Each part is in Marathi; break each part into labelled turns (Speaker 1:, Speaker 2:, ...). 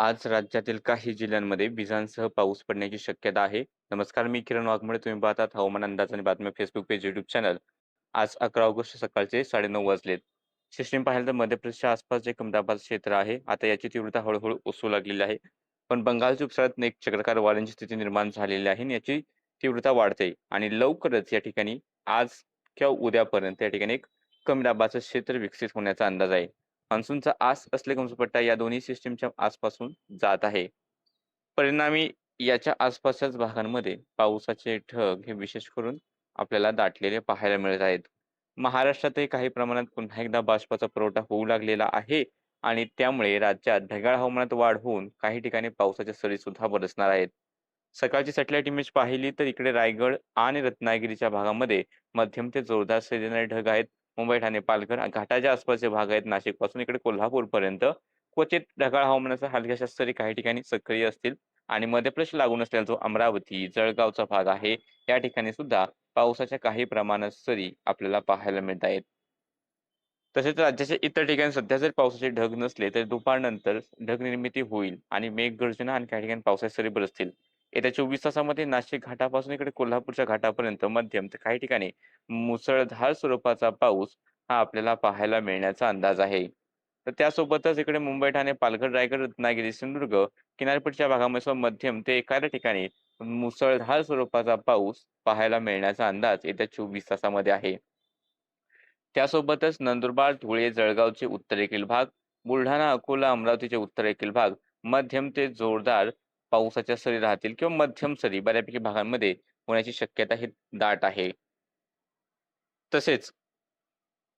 Speaker 1: आज राज्यातील काही जिल्ह्यांमध्ये विजांसह पाऊस पडण्याची शक्यता आहे. नमस्कार, मी किरण वाघमोडे. तुम्ही पाहतात हवामान अंदाज आणि बातम्या फेसबुक पेज, यूट्यूब चॅनल. आज 11 ऑगस्ट सकाळचे 9:30 वाजलेत. सिस्टीम पाहिलं तर मध्य प्रदेशच्या आसपास जे कमी दाबाचं क्षेत्र आहे, आता याची तीव्रता हळूहळू ओसरू लागलेली आहे. पण बंगालच्या उपसागरात एक चक्राकार वाऱ्यांची स्थिती निर्माण झालेली आहे आणि याची तीव्रता वाढते आणि लवकरच या ठिकाणी आज किंवा उद्यापर्यंत या ठिकाणी एक कमी दाबाचं क्षेत्र विकसित होण्याचा अंदाज आहे. मान्सूनचा आस असले पट्टा या दोन्ही सिस्टीमच्या आसपासून जात आहे. परिणामी याच्या आसपासच्याच भागांमध्ये पावसाचे ढग हे विशेष करून आपल्याला दाटलेले पाहायला मिळत आहेत. महाराष्ट्रातही काही प्रमाणात पुन्हा एकदा बाष्पाचा पुरवठा होऊ लागलेला आहे आणि त्यामुळे राज्यात ढगाळ हवामानात वाढ होऊन काही ठिकाणी पावसाच्या सरी सुद्धा बरसणार आहेत. सकाळची सॅटेलाइट इमेज पाहिली तर इकडे रायगड आणि रत्नागिरीच्या भागामध्ये मध्यम ते जोरदार सरी देणारे ढग आहेत. मुंबई, ठाणे, पालघर घाटाच्या आसपासचे भाग आहेत. नाशिकपासून इकडे कोल्हापूरपर्यंत क्वचित ढगाळ हवामानाच्या हलक्याशा सरी काही ठिकाणी सक्रिय असतील आणि मध्य प्रदेश लागून असलेला जो अमरावती, जळगावचा भाग आहे, या ठिकाणी सुद्धा पावसाच्या काही प्रमाणात सरी आपल्याला पाहायला मिळत आहेत. तसेच राज्याच्या इतर ठिकाणी सध्या जर पावसाचे ढग नसले, तर दुपारनंतर ढग निर्मिती होईल आणि मेघगर्जना आणि काही ठिकाणी पावसाच्या सरी बरसतील. येत्या 24 तासामध्ये नाशिक घाटापासून इकडे कोल्हापूरच्या घाटापर्यंत मध्यम तर काही ठिकाणी मुसळधार स्वरूपाचा पाऊस हा आपल्याला पाहायला मिळण्याचा अंदाज आहे. तर त्यासोबतच इकडे मुंबई, ठाणे, पालघर, रायगड, रत्नागिरी, सिंधुदुर्ग किनारपट्टीच्या भागामध्ये सुद्धा मध्यम ते एखाद्या ठिकाणी मुसळधार स्वरूपाचा पाऊस पाहायला मिळण्याचा अंदाज येत्या 24 तासामध्ये आहे. त्यासोबतच नंदुरबार, धुळे, जळगावचे उत्तरेकडील भाग, बुलढाणा, अकोला, अमरावतीचे उत्तरेकडील भाग मध्यम ते जोरदार पावसाच्या सरी राहतील किंवा मध्यम सरी बऱ्यापैकी भागांमध्ये होण्याची शक्यता ही दाट आहे. तसेच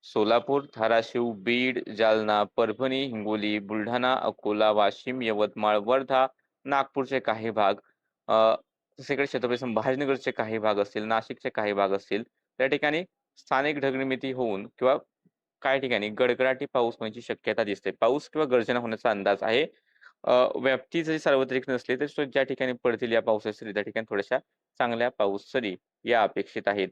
Speaker 1: सोलापूर, धाराशिव, बीड, जालना, परभणी, हिंगोली, बुलढाणा, अकोला, वाशिम, यवतमाळ, वर्धा, नागपूरचे काही भाग, दुसरीकडे छत्रपती संभाजीनगरचे काही भाग असतील, नाशिकचे काही भाग असतील, त्या ठिकाणी स्थानिक ढगनिर्मिती होऊन किंवा काही ठिकाणी गडगडाटी पाऊस होण्याची शक्यता दिसते. पाऊस किंवा गर्जना होण्याचा अंदाज आहे. व्याप्ती जरी सार्वत्रिक नसली तरी सुद्धा ज्या ठिकाणी पडतील या पावसाच्या सरी त्या ठिकाणी थोड्याशा चांगल्या पाऊस सरी या अपेक्षित आहेत.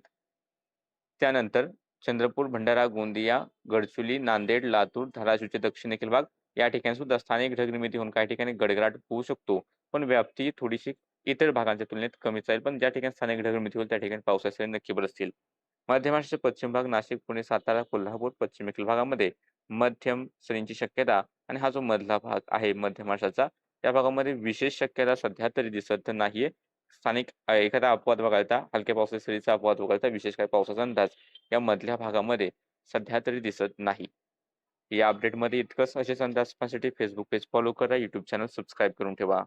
Speaker 1: त्यानंतर चंद्रपूर, भंडारा, गोंदिया, गडचिरोली, नांदेड, लातूर, धाराशिवचे दक्षिणेकडील भाग या ठिकाणी सुद्धा स्थानिक ढगनिर्मिती होऊन काही ठिकाणी गडगडाट होऊ शकतो. पण व्याप्ती थोडीशी इतर भागांच्या तुलनेत कमीच राहील. पण ज्या ठिकाणी स्थानिक ढगनिर्मिती होईल त्या ठिकाणी पावसाच्या सरी नक्की बरसतील. मध्य महाराष्ट्राचे पश्चिम भाग नाशिक, पुणे, सातारा, कोल्हापूर, पश्चिमेकडील भागामध्ये मध्यम सरींची शक्यता आणि हा जो मधला भाग आहे मध्य महाराष्ट्राचा, या भागामध्ये विशेष शक्यता सध्या तरी दिसत नाहीये. स्थानिक एखादा अपवाद वगळता, हलक्या पावसाच्या सरीचा अपवाद वगळता विशेष काही पावसाचा अंदाज या मधल्या भागामध्ये सध्या तरी दिसत नाही. या अपडेटमध्ये इतकंच. असेच अंदाज पाहण्यासाठी फेसबुक पेज फॉलो करा, यूट्यूब चॅनल सबस्क्राईब करून ठेवा.